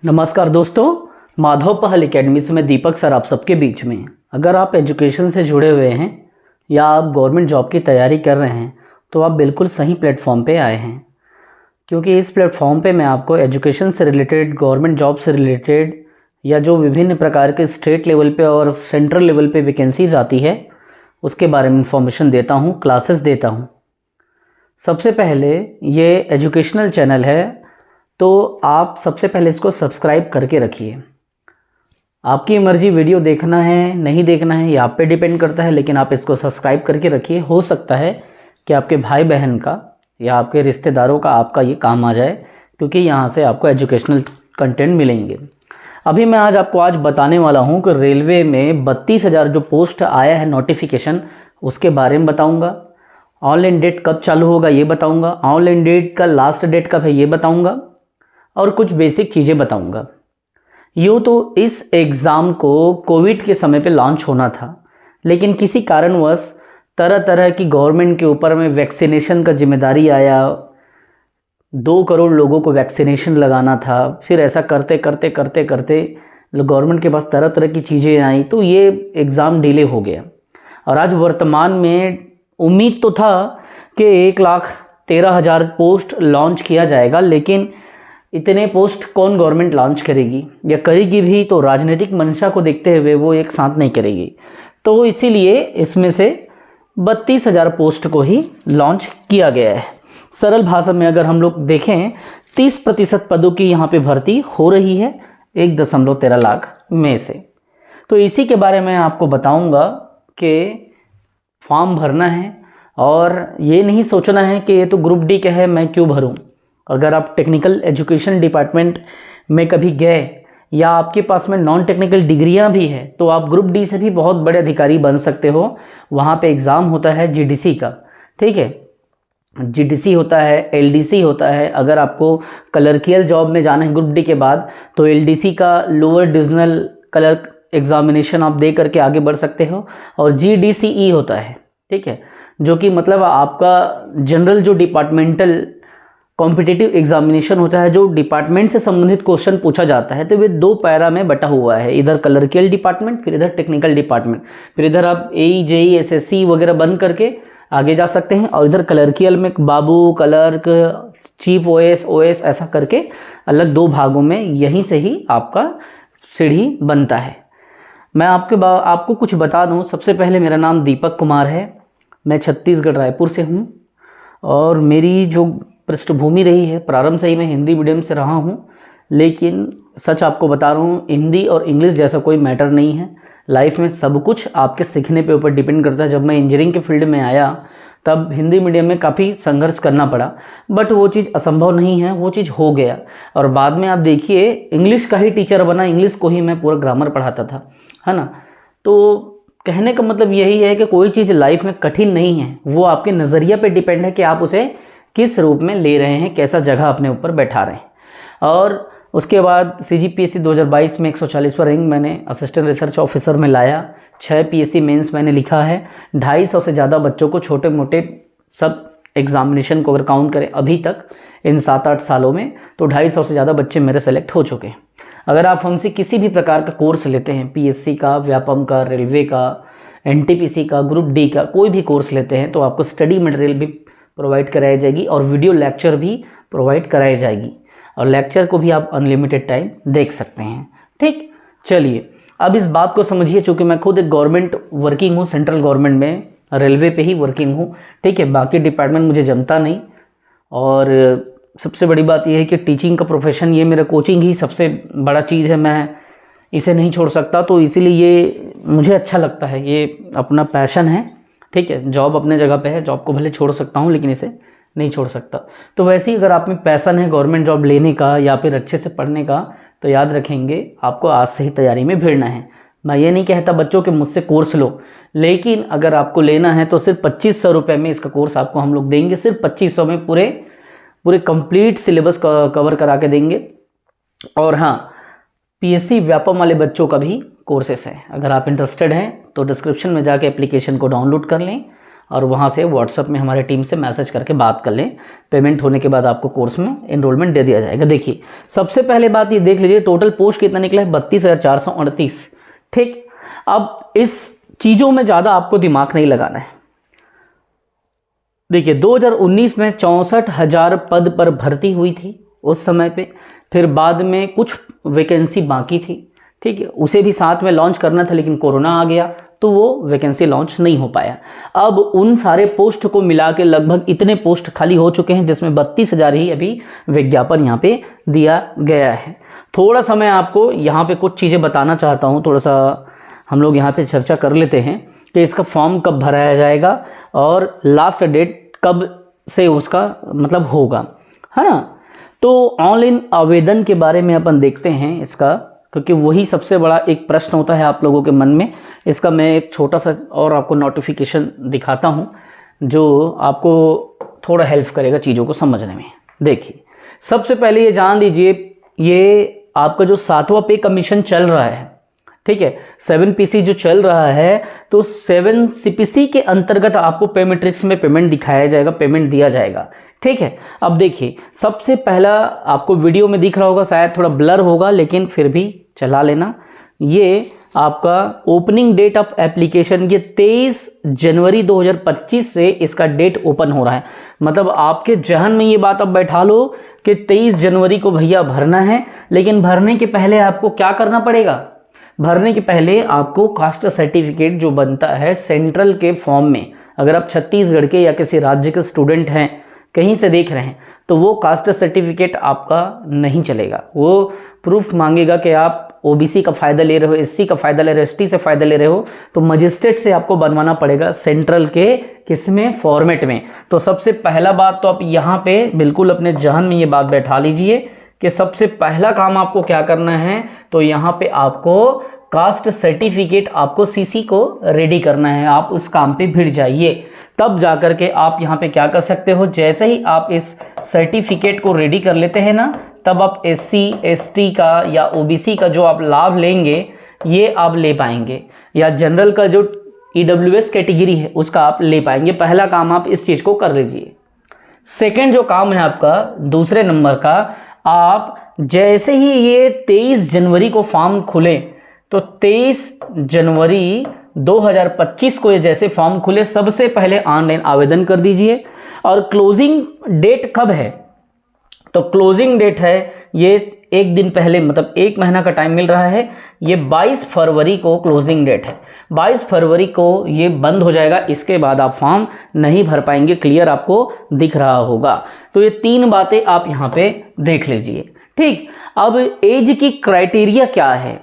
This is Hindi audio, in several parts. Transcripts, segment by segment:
नमस्कार दोस्तों, माधव पहल एकेडमी से मैं दीपक सर आप सबके बीच में। अगर आप एजुकेशन से जुड़े हुए हैं या आप गवर्नमेंट जॉब की तैयारी कर रहे हैं तो आप बिल्कुल सही प्लेटफॉर्म पे आए हैं, क्योंकि इस प्लेटफॉर्म पे मैं आपको एजुकेशन से रिलेटेड, गवर्नमेंट जॉब से रिलेटेड या जो विभिन्न प्रकार के स्टेट लेवल पे और सेंट्रल लेवल पे वैकेंसीज आती है उसके बारे में इंफॉर्मेशन देता हूँ, क्लासेस देता हूँ। सबसे पहले ये एजुकेशनल चैनल है तो आप सबसे पहले इसको सब्सक्राइब करके रखिए। आपकी मर्जी वीडियो देखना है नहीं देखना है ये आप पे डिपेंड करता है, लेकिन आप इसको सब्सक्राइब करके रखिए। हो सकता है कि आपके भाई बहन का या आपके रिश्तेदारों का आपका ये काम आ जाए, क्योंकि यहाँ से आपको एजुकेशनल कंटेंट मिलेंगे। अभी मैं आज बताने वाला हूँ कि रेलवे में 32,000 जो पोस्ट आया है नोटिफिकेशन, उसके बारे में बताऊँगा। ऑनलाइन डेट कब चालू होगा ये बताऊँगा। ऑनलाइन डेट का लास्ट डेट कब है ये बताऊँगा और कुछ बेसिक चीज़ें बताऊंगा। यूँ तो इस एग्ज़ाम को कोविड के समय पे लॉन्च होना था, लेकिन किसी कारणवश तरह तरह की गवर्नमेंट के ऊपर में वैक्सीनेशन का जिम्मेदारी आया। 2 करोड़ लोगों को वैक्सीनेशन लगाना था। फिर ऐसा करते करते करते करते गवर्नमेंट के पास तरह तरह की चीज़ें आई तो ये एग्ज़ाम डिले हो गया। और आज वर्तमान में उम्मीद तो था कि 1,13,000 पोस्ट लॉन्च किया जाएगा, लेकिन इतने पोस्ट कौन गवर्नमेंट लॉन्च करेगी, या करेगी भी तो राजनीतिक मंशा को देखते हुए वो एक साथ नहीं करेगी। तो इसीलिए इसमें से 32,000 पोस्ट को ही लॉन्च किया गया है। सरल भाषा में अगर हम लोग देखें 30% पदों की यहाँ पे भर्ती हो रही है 1.13 लाख में से। तो इसी के बारे में आपको बताऊँगा कि फॉर्म भरना है और ये नहीं सोचना है कि ये तो ग्रुप डी का है मैं क्यों भरूँ। अगर आप टेक्निकल एजुकेशन डिपार्टमेंट में कभी गए या आपके पास में नॉन टेक्निकल डिग्रियां भी है तो आप ग्रुप डी से भी बहुत बड़े अधिकारी बन सकते हो। वहाँ पे एग्ज़ाम होता है जीडीसी का, ठीक है, जीडीसी होता है, एलडीसी होता है। अगर आपको क्लर्कियल जॉब में जाना है ग्रुप डी के बाद तो एलडीसी का लोअर डिविजनल क्लर्क एग्जामिनेशन आप दे करके आगे बढ़ सकते हो। और जीडीसीई होता है, ठीक है, जो कि मतलब आपका जनरल जो डिपार्टमेंटल कॉम्पिटिटिव एग्जामिनेशन होता है, जो डिपार्टमेंट से संबंधित क्वेश्चन पूछा जाता है। तो वे 2 पैरा में बटा हुआ है, इधर क्लर्कियल डिपार्टमेंट फिर इधर टेक्निकल डिपार्टमेंट। फिर इधर आप एई जेई एसएससी वगैरह बन करके आगे जा सकते हैं, और इधर क्लर्कियल में बाबू, क्लर्क, चीफ ओएस ऐसा करके अलग 2 भागों में यहीं से ही आपका सीढ़ी बनता है। मैं आपको कुछ बता दूं। सबसे पहले मेरा नाम दीपक कुमार है, मैं छत्तीसगढ़ रायपुर से हूँ और मेरी जो पृष्ठभूमि रही है प्रारंभ से ही मैं हिंदी मीडियम से रहा हूँ। लेकिन सच आपको बता रहा हूँ, हिंदी और इंग्लिश जैसा कोई मैटर नहीं है। लाइफ में सब कुछ आपके सीखने पे ऊपर डिपेंड करता है। जब मैं इंजीनियरिंग के फील्ड में आया तब हिंदी मीडियम में काफ़ी संघर्ष करना पड़ा, बट वो चीज़ असंभव नहीं है, वो चीज़ हो गया। और बाद में आप देखिए इंग्लिश का ही टीचर बना, इंग्लिश को ही मैं पूरा ग्रामर पढ़ाता था, है ना। तो कहने का मतलब यही है कि कोई चीज़ लाइफ में कठिन नहीं है, वो आपके नज़रिया पे डिपेंड है कि आप उसे किस रूप में ले रहे हैं, कैसा जगह अपने ऊपर बैठा रहे हैं। और उसके बाद सीजीपीएससी 2022 में 140 पर रैंक मैंने असिस्टेंट रिसर्च ऑफिसर में लाया। 6 पीएससी मेंस मैंने लिखा है। 250 से ज़्यादा बच्चों को छोटे मोटे सब एग्जामिनेशन को अगर काउंट करें अभी तक इन 7-8 सालों में तो 250 से ज़्यादा बच्चे मेरे सेलेक्ट हो चुके हैं। अगर आप हमसे किसी भी प्रकार का कोर्स लेते हैं, पीएससी का, व्यापम का, रेलवे का, एनटीपीसी का, ग्रुप डी का, कोई भी कोर्स लेते हैं तो आपको स्टडी मटेरियल भी प्रोवाइड कराई जाएगी और वीडियो लेक्चर भी प्रोवाइड कराई जाएगी। और लेक्चर को भी आप अनलिमिटेड टाइम देख सकते हैं, ठीक। चलिए अब इस बात को समझिए, चूँकि मैं खुद एक गवर्नमेंट वर्किंग हूँ, सेंट्रल गवर्नमेंट में रेलवे पे ही वर्किंग हूँ, ठीक है। बाकी डिपार्टमेंट मुझे जमता नहीं। और सबसे बड़ी बात यह है कि टीचिंग का प्रोफेशन, ये मेरा कोचिंग ही सबसे बड़ा चीज़ है, मैं इसे नहीं छोड़ सकता। तो इसीलिए ये मुझे अच्छा लगता है, ये अपना पैशन है, ठीक है। जॉब अपने जगह पे है, जॉब को भले छोड़ सकता हूँ लेकिन इसे नहीं छोड़ सकता। तो वैसे ही अगर आप में पैशन है गवर्नमेंट जॉब लेने का या फिर अच्छे से पढ़ने का, तो याद रखेंगे आपको आज से ही तैयारी में भिड़ना है। मैं ये नहीं कहता बच्चों के मुझसे कोर्स लो, लेकिन अगर आपको लेना है तो सिर्फ 2500 रुपये में इसका कोर्स आपको हम लोग देंगे। सिर्फ 2500 में पूरे कंप्लीट सिलेबस कवर करा के देंगे। और हाँ, पीएससी व्यापम वाले बच्चों का भी कोर्सेस है। अगर आप इंटरेस्टेड हैं तो डिस्क्रिप्शन में जाके एप्लीकेशन को डाउनलोड कर लें और वहाँ से व्हाट्सएप में हमारे टीम से मैसेज करके बात कर लें। पेमेंट होने के बाद आपको कोर्स में एनरोलमेंट दे दिया जाएगा। देखिए सबसे पहले बात ये देख लीजिए, टोटल पोस्ट कितना निकला है? 32,438। ठीक, अब इस चीज़ों में ज़्यादा आपको दिमाग नहीं लगाना है। देखिए 2019 में 64,000 पद पर भर्ती हुई थी उस समय पे, फिर बाद में कुछ वैकेंसी बाकी थी। ठीक है, उसे भी साथ में लॉन्च करना था, लेकिन कोरोना आ गया तो वो वैकेंसी लॉन्च नहीं हो पाया। अब उन सारे पोस्ट को मिला के लगभग इतने पोस्ट खाली हो चुके हैं, जिसमें 32,000 ही अभी विज्ञापन यहाँ पे दिया गया है। थोड़ा सा मैं आपको यहाँ पे कुछ चीज़ें बताना चाहता हूँ, थोड़ा सा हम लोग यहाँ पे चर्चा कर लेते हैं कि इसका फॉर्म कब भराया जाएगा और लास्ट डेट कब से उसका मतलब होगा, है ना। तो ऑनलाइन आवेदन के बारे में अपन देखते हैं इसका, क्योंकि वही सबसे बड़ा एक प्रश्न होता है आप लोगों के मन में। इसका मैं एक छोटा सा और आपको नोटिफिकेशन दिखाता हूं जो आपको थोड़ा हेल्प करेगा चीज़ों को समझने में। देखिए सबसे पहले ये जान लीजिए, ये आपका जो 7वां पे कमीशन चल रहा है, ठीक है, 7PC जो चल रहा है, तो 7CPC के अंतर्गत आपको पे मैट्रिक्स में पेमेंट दिखाया जाएगा, पेमेंट दिया जाएगा। ठीक है, अब देखिए सबसे पहला आपको वीडियो में दिख रहा होगा, शायद थोड़ा ब्लर होगा लेकिन फिर भी चला लेना। ये आपका ओपनिंग डेट ऑफ एप्लीकेशन, ये 23 जनवरी 2025 से इसका डेट ओपन हो रहा है। मतलब आपके जहन में ये बात अब बैठा लो कि 23 जनवरी को भैया भरना है, लेकिन भरने के पहले आपको क्या करना पड़ेगा? भरने के पहले आपको कास्ट सर्टिफिकेट जो बनता है सेंट्रल के फॉर्म में, अगर आप छत्तीसगढ़ के या किसी राज्य के स्टूडेंट हैं, कहीं से देख रहे हैं, तो वो कास्ट सर्टिफिकेट आपका नहीं चलेगा। वो प्रूफ मांगेगा कि आप ओबीसी का फ़ायदा ले रहे हो, एससी का फ़ायदा ले रहे हो, एसटी से फ़ायदा ले रहे हो, तो मजिस्ट्रेट से आपको बनवाना पड़ेगा सेंट्रल के किसमें, फॉर्मेट में। तो सबसे पहला बात तो आप यहाँ पे बिल्कुल अपने जहन में ये बात बैठा लीजिए कि सबसे पहला काम आपको क्या करना है, तो यहाँ पे आपको कास्ट सर्टिफिकेट आपको सीसी को रेडी करना है। आप उस काम पे भिड़ जाइए, तब जाकर के आप यहाँ पे क्या कर सकते हो, जैसे ही आप इस सर्टिफिकेट को रेडी कर लेते हैं ना, तब आप एससी एसटी का या ओबीसी का जो आप लाभ लेंगे ये आप ले पाएंगे, या जनरल का जो ईडब्ल्यूएस कैटेगरी है उसका आप ले पाएंगे। पहला काम आप इस चीज़ को कर लीजिए। सेकेंड जो काम है आपका दूसरे नंबर का, आप जैसे ही ये 23 जनवरी को फॉर्म खुले, तो 23 जनवरी 2025 को ये जैसे फॉर्म खुले, सबसे पहले ऑनलाइन आवेदन कर दीजिए। और क्लोजिंग डेट कब है, तो क्लोजिंग डेट है ये एक दिन पहले, मतलब एक महीना का टाइम मिल रहा है। ये 22 फरवरी को क्लोजिंग डेट है, 22 फरवरी को ये बंद हो जाएगा। इसके बाद आप फॉर्म नहीं भर पाएंगे, क्लियर आपको दिख रहा होगा। तो ये 3 बातें आप यहाँ पे देख लीजिए। ठीक, अब एज की क्राइटेरिया क्या है,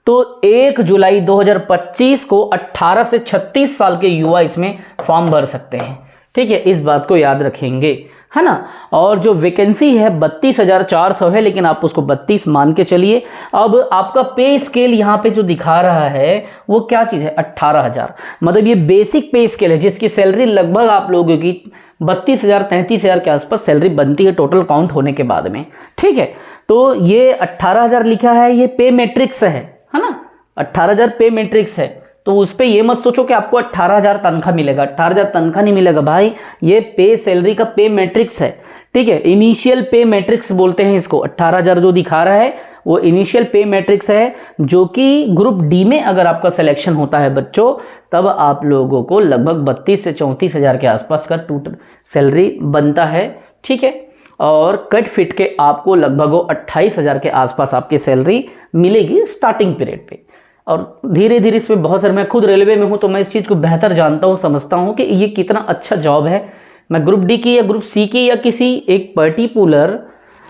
तो 1 जुलाई 2025 को 18 से 36 साल के युवा इसमें फॉर्म भर सकते हैं। ठीक है, इस बात को याद रखेंगे, है ना। और जो वैकेंसी है 32,400 है, लेकिन आप उसको 32 मान के चलिए। अब आपका पे स्केल यहाँ पे जो दिखा रहा है वो क्या चीज़ है, 18,000। मतलब ये बेसिक पे स्केल है, जिसकी सैलरी लगभग आप लोगों की 32,000 33,000 के आसपास सैलरी बनती है टोटल काउंट होने के बाद में। ठीक है, तो ये 18,000 लिखा है, ये पे मैट्रिक्स है ना, 18,000 पे मैट्रिक्स है। तो उस पे ये मत सोचो कि आपको 18,000 तनख्वाह मिलेगा, 18,000 तनख्वाह नहीं मिलेगा भाई, ये पे सैलरी का पे मैट्रिक्स है। ठीक है, इनिशियल पे मैट्रिक्स बोलते हैं इसको। 18,000 जो दिखा रहा है वो इनिशियल पे मैट्रिक्स है, जो कि ग्रुप डी में अगर आपका सिलेक्शन होता है बच्चों, तब आप लोगों को लगभग 32 से 34,000 के आसपास का टोटल सैलरी बनता है। ठीक है, और कट फिट के आपको लगभग 28,000 के आसपास आपकी सैलरी मिलेगी स्टार्टिंग पीरियड पे। और धीरे धीरे इसमें बहुत सारे, मैं खुद रेलवे में हूँ तो मैं इस चीज़ को बेहतर जानता हूँ, समझता हूँ कि ये कितना अच्छा जॉब है। मैं ग्रुप डी की या ग्रुप सी की या किसी एक पर्टिकुलर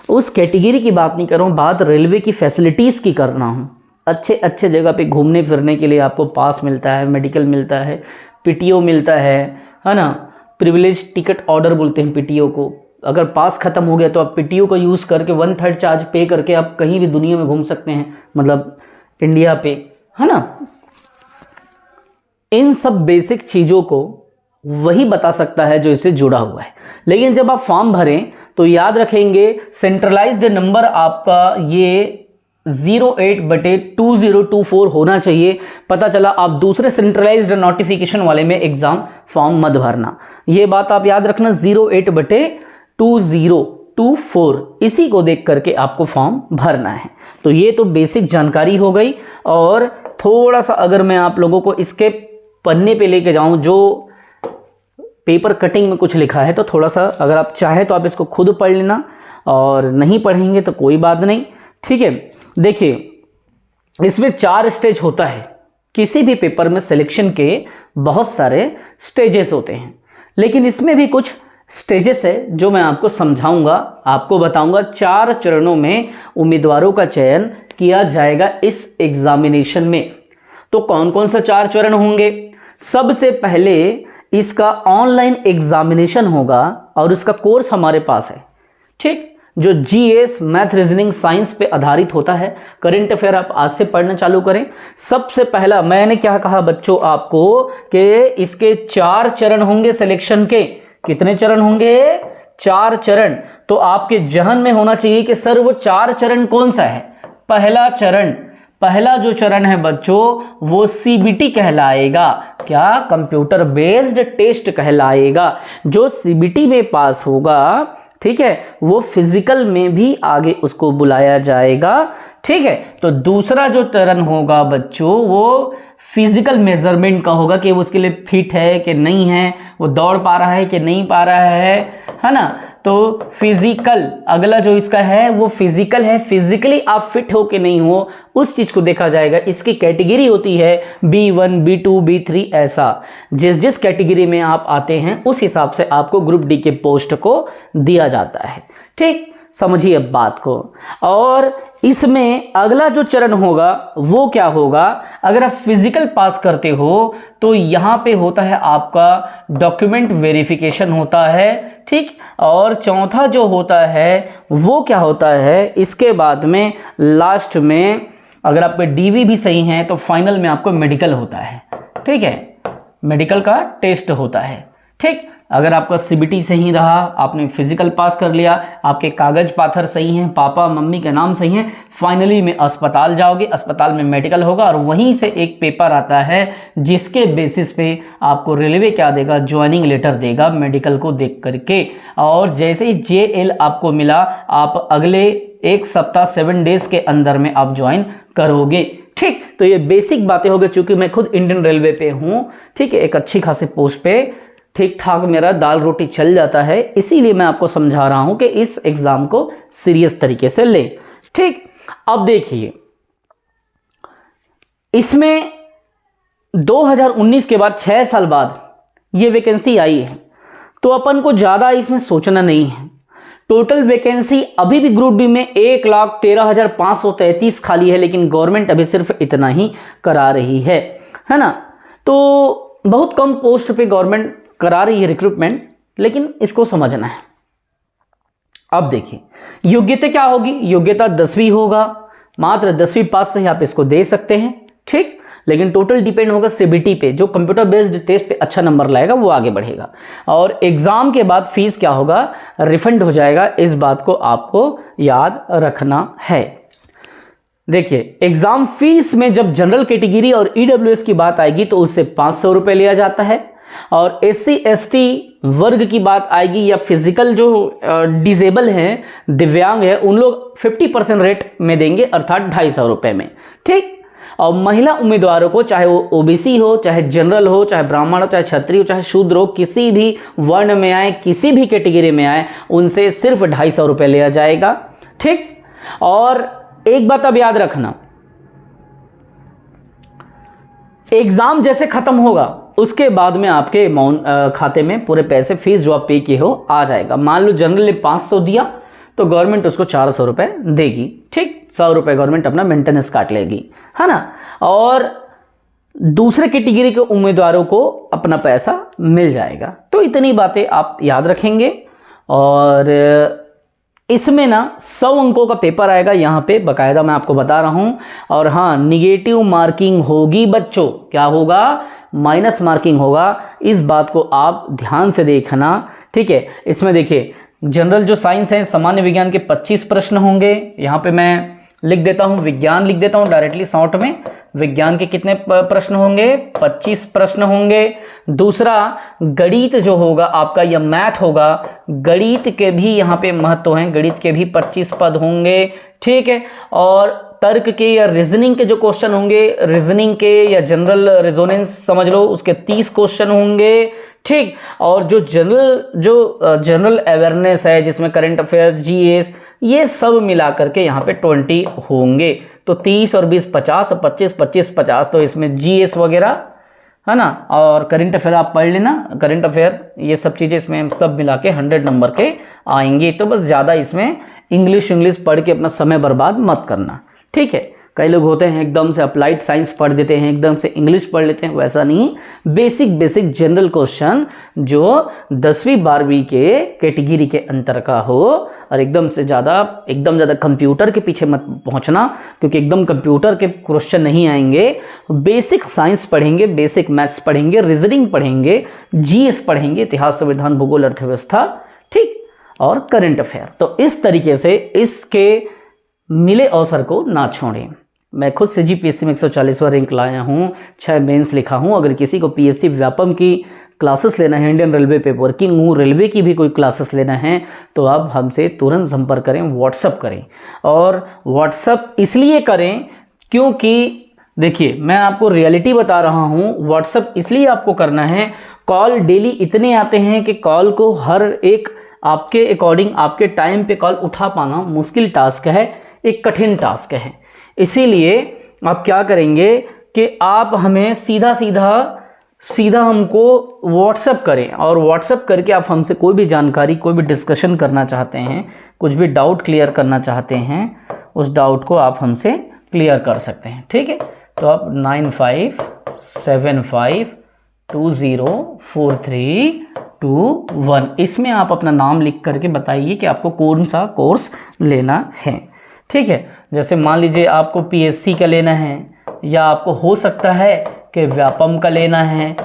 उस कैटेगरी की बात नहीं कर रहा हूँ, बात रेलवे की फैसिलिटीज़ की करना हूँ। अच्छे अच्छे जगह पे घूमने फिरने के लिए आपको पास मिलता है, मेडिकल मिलता है, पीटीओ मिलता है ना, प्रिविलेज टिकट ऑर्डर बोलते हैं पीटीओ को। अगर पास खत्म हो गया तो आप पीटीओ का यूज़ करके 1/3 चार्ज पे करके आप कहीं भी दुनिया में घूम सकते हैं, मतलब इंडिया पे, है ना। इन सब बेसिक चीज़ों को वही बता सकता है जो इससे जुड़ा हुआ है। लेकिन जब आप फॉर्म भरें तो याद रखेंगे सेंट्रलाइज्ड नंबर आपका ये 08/2024 होना चाहिए। पता चला आप दूसरे सेंट्रलाइज्ड नोटिफिकेशन वाले में एग्जाम फॉर्म मत भरना, ये बात आप याद रखना। 08/2024 इसी को देख करके आपको फॉर्म भरना है। तो ये तो बेसिक जानकारी हो गई। और थोड़ा सा अगर मैं आप लोगों को इसके पन्ने पे लेके जाऊं, जो पेपर कटिंग में कुछ लिखा है, तो थोड़ा सा अगर आप चाहे तो आप इसको खुद पढ़ लेना, और नहीं पढ़ेंगे तो कोई बात नहीं, ठीक है। देखिए, इसमें 4 स्टेज होता है। किसी भी पेपर में सिलेक्शन के बहुत सारे स्टेजेस होते हैं, लेकिन इसमें भी कुछ स्टेजेस है जो मैं आपको समझाऊंगा, आपको बताऊंगा। 4 चरणों में उम्मीदवारों का चयन किया जाएगा इस एग्जामिनेशन में। तो कौन कौन सा 4 चरण होंगे? सबसे पहले इसका ऑनलाइन एग्जामिनेशन होगा, और उसका कोर्स हमारे पास है, ठीक, जो जीएस, मैथ, रीजनिंग, साइंस पे आधारित होता है। करंट अफेयर आप आज से पढ़ना चालू करें। सबसे पहला मैंने क्या कहा बच्चों आपको कि इसके 4 चरण होंगे सिलेक्शन के। कितने चरण होंगे? 4 चरण। तो आपके जहन में होना चाहिए कि सर वो 4 चरण कौन सा है। पहला जो चरण है बच्चों वो सीबीटी कहलाएगा। क्या? कंप्यूटर बेस्ड टेस्ट कहलाएगा। जो सीबीटी में पास होगा, ठीक है, वो फिजिकल में भी आगे उसको बुलाया जाएगा, ठीक है। तो दूसरा जो चरण होगा बच्चों वो फिजिकल मेजरमेंट का होगा कि वो उसके लिए फिट है कि नहीं है, वो दौड़ पा रहा है कि नहीं पा रहा है ना। तो फिजिकल अगला जो इसका है वो फिजिकल है, फिजिकली आप फिट हो कि नहीं हो उस चीज को देखा जाएगा। इसकी कैटेगरी होती है B1, B2, B3, ऐसा जिस कैटेगरी में आप आते हैं उस हिसाब से आपको ग्रुप डी के पोस्ट को दिया जाता है, ठीक। समझिए अब बात को। और इसमें अगला जो चरण होगा वो क्या होगा? अगर आप फिजिकल पास करते हो तो यहां पे होता है आपका डॉक्यूमेंट वेरिफिकेशन होता है, ठीक। और चौथा जो होता है वो क्या होता है? इसके बाद में लास्ट में अगर आप पे डीवी भी सही है तो फाइनल में आपको मेडिकल होता है, ठीक है, मेडिकल का टेस्ट होता है, ठीक। अगर आपका सीबीटी सही रहा, आपने फिजिकल पास कर लिया, आपके कागज पाथर सही हैं, पापा मम्मी के नाम सही हैं, फाइनली में अस्पताल जाओगे, अस्पताल में मेडिकल होगा, और वहीं से एक पेपर आता है जिसके बेसिस पे आपको रेलवे क्या देगा? ज्वाइनिंग लेटर देगा मेडिकल को देख करके। और जैसे ही जेएल आपको मिला, आप अगले 1 सप्ताह 7 डेज के अंदर में आप ज्वाइन करोगे, ठीक। तो ये बेसिक बातें हो गई। चूंकि मैं खुद इंडियन रेलवे पे हूं, ठीक है, एक अच्छी खासी पोस्ट पे ठीक ठाक मेरा दाल रोटी चल जाता है, इसीलिए मैं आपको समझा रहा हूं कि इस एग्जाम को सीरियस तरीके से ले, ठीक। अब देखिए, इसमें 2019 के बाद 6 साल बाद ये वैकेंसी आई है, तो अपन को ज्यादा इसमें सोचना नहीं है। टोटल वैकेंसी अभी भी ग्रुप डी में 1,13,533 खाली है, लेकिन गवर्नमेंट अभी सिर्फ इतना ही करा रही है ना। तो बहुत कम पोस्ट पे गवर्नमेंट करा रही है रिक्रूटमेंट, लेकिन इसको समझना है। अब देखिए, योग्यता क्या होगी? योग्यता 10वीं होगा, मात्र 10वीं पास से ही आप इसको दे सकते हैं, ठीक। लेकिन टोटल डिपेंड होगा सीबीटी पे, जो कंप्यूटर बेस्ड टेस्ट पे अच्छा नंबर लाएगा वो आगे बढ़ेगा। और एग्जाम के बाद फीस क्या होगा? रिफंड हो जाएगा। इस बात को आपको याद रखना है। देखिए, एग्जाम फीस में जब जनरल कैटेगरी और ईडब्ल्यूएस की बात आएगी तो उससे 500 रुपये लिया जाता है, और SC ST वर्ग की बात आएगी या फिजिकल जो डिसेबल हैं, दिव्यांग है, उन लोग 50% रेट में देंगे, अर्थात 250 रुपये में, ठीक। और महिला उम्मीदवारों को, चाहे वो ओबीसी हो, चाहे जनरल हो, चाहे ब्राह्मण हो, चाहे क्षत्रिय हो, चाहे शूद्र हो, किसी भी वर्ण में आए, किसी भी कैटेगरी में आए, उनसे सिर्फ 250 रुपये लिया जाएगा, ठीक। और एक बात अब याद रखना, एग्जाम जैसे खत्म होगा उसके बाद में आपके अमाउंट खाते में पूरे पैसे, फीस जो आप पे किए हो आ जाएगा। मान लो जनरल ने 500 दिया तो गवर्नमेंट उसको 400 रुपये देगी, ठीक। 100 रुपये गवर्नमेंट अपना मेंटेनेंस काट लेगी, है ना। और दूसरे कैटेगरी के उम्मीदवारों को अपना पैसा मिल जाएगा। तो इतनी बातें आप याद रखेंगे। और इसमें ना 100 अंकों का पेपर आएगा, यहाँ पे बकायदा मैं आपको बता रहा हूँ। और हाँ, निगेटिव मार्किंग होगी बच्चों। क्या होगा? माइनस मार्किंग होगा। इस बात को आप ध्यान से देखना, ठीक है। इसमें देखिए, जनरल जो साइंस है, सामान्य विज्ञान के 25 प्रश्न होंगे। यहाँ पे मैं लिख देता हूं, विज्ञान लिख देता हूं डायरेक्टली शॉर्ट में। विज्ञान के कितने प्रश्न होंगे? 25 प्रश्न होंगे। दूसरा गणित जो होगा आपका या मैथ होगा, गणित के भी यहाँ पे महत्व हैं, गणित के भी 25 पद होंगे, ठीक है। और तर्क के या रीजनिंग के जो क्वेश्चन होंगे, रीजनिंग के या जनरल रेजोनेंस समझ लो, उसके 30 क्वेश्चन होंगे, ठीक। और जो जनरल अवेयरनेस है, जिसमें करंट अफेयर, जीएस, ये सब मिला करके यहाँ पे 20 होंगे। तो 30 और 20 50 और 25 25 50, तो इसमें जीएस वगैरह है ना, और करंट अफेयर आप पढ़ लेना, करंट अफेयर ये सब चीज़ें इसमें सब मिला के 100 नंबर के आएंगे। तो बस ज़्यादा इसमें इंग्लिश पढ़ के अपना समय बर्बाद मत करना, ठीक है। कई लोग होते हैं एकदम से अप्लाइड साइंस पढ़ देते हैं, एकदम से इंग्लिश पढ़ लेते हैं, वैसा नहीं। बेसिक जनरल क्वेश्चन जो 10वीं 12वीं के कैटेगरी के अंतर का हो, और एकदम ज़्यादा कंप्यूटर के पीछे मत पहुंचना, क्योंकि एकदम कंप्यूटर के क्वेश्चन नहीं आएंगे। बेसिक साइंस पढ़ेंगे, बेसिक मैथ्स पढ़ेंगे, रीजनिंग पढ़ेंगे, जीएस पढ़ेंगे, इतिहास, संविधान, भूगोल, अर्थव्यवस्था, ठीक, और करंट अफेयर। तो इस तरीके से इसके मिले अवसर को ना छोड़ें। मैं खुद से जीपीएससी में 140वां रैंक लाया हूँ, 6 मेंस लिखा हूँ। अगर किसी को पीएससी व्यापम की क्लासेस लेना है, इंडियन रेलवे पेपर की, रेलवे की भी कोई क्लासेस लेना है, तो आप हमसे तुरंत संपर्क करें, व्हाट्सअप करें। और व्हाट्सअप इसलिए करें क्योंकि देखिए, मैं आपको रियलिटी बता रहा हूँ। व्हाट्सअप इसलिए आपको करना है, कॉल डेली इतने आते हैं कि कॉल को हर एक आपके अकॉर्डिंग, आपके टाइम पे कॉल उठा पाना मुश्किल टास्क है, एक कठिन टास्क है। इसीलिए आप क्या करेंगे कि आप हमें सीधा हमको व्हाट्सअप करें, और व्हाट्सअप करके आप हमसे कोई भी जानकारी, कोई भी डिस्कशन करना चाहते हैं, कुछ भी डाउट क्लियर करना चाहते हैं, उस डाउट को आप हमसे क्लियर कर सकते हैं, ठीक है। तो आप 9575204321 इसमें आप अपना नाम लिख करके बताइए कि आपको कौन सा कोर्स लेना है, ठीक है। जैसे मान लीजिए आपको पीएससी का लेना है, या आपको हो सकता है कि व्यापम का लेना है।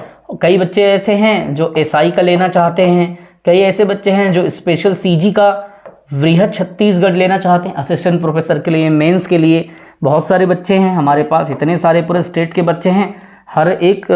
कई बच्चे ऐसे हैं जो एसआई का लेना चाहते हैं, कई ऐसे बच्चे हैं जो स्पेशल सीजी का वृहद छत्तीसगढ़ लेना चाहते हैं, असिस्टेंट प्रोफेसर के लिए, मेंस के लिए। बहुत सारे बच्चे हैं हमारे पास, इतने सारे पूरे स्टेट के बच्चे हैं, हर एक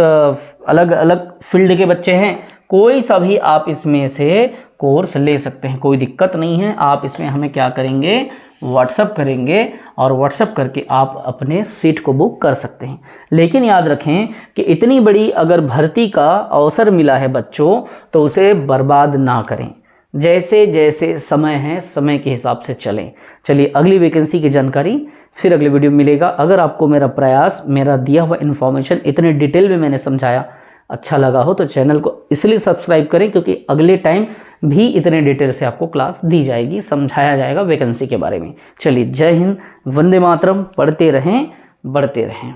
अलग अलग फील्ड के बच्चे हैं। कोई सा भी आप इसमें से कोर्स ले सकते हैं, कोई दिक्कत नहीं है। आप इसमें हमें क्या करेंगे, व्हाट्सअप करेंगे, और व्हाट्सअप करके आप अपने सीट को बुक कर सकते हैं। लेकिन याद रखें कि इतनी बड़ी अगर भर्ती का अवसर मिला है बच्चों, तो उसे बर्बाद ना करें। जैसे जैसे समय है, समय के हिसाब से चलें। चलिए, अगली वैकेंसी की जानकारी फिर अगले वीडियो में मिलेगा। अगर आपको मेरा प्रयास, मेरा दिया हुआ इन्फॉर्मेशन इतने डिटेल में मैंने समझाया अच्छा लगा हो, तो चैनल को इसलिए सब्सक्राइब करें क्योंकि अगले टाइम भी इतने डिटेल से आपको क्लास दी जाएगी, समझाया जाएगा वैकेंसी के बारे में। चलिए, जय हिंद, वंदे मातरम। पढ़ते रहें, बढ़ते रहें।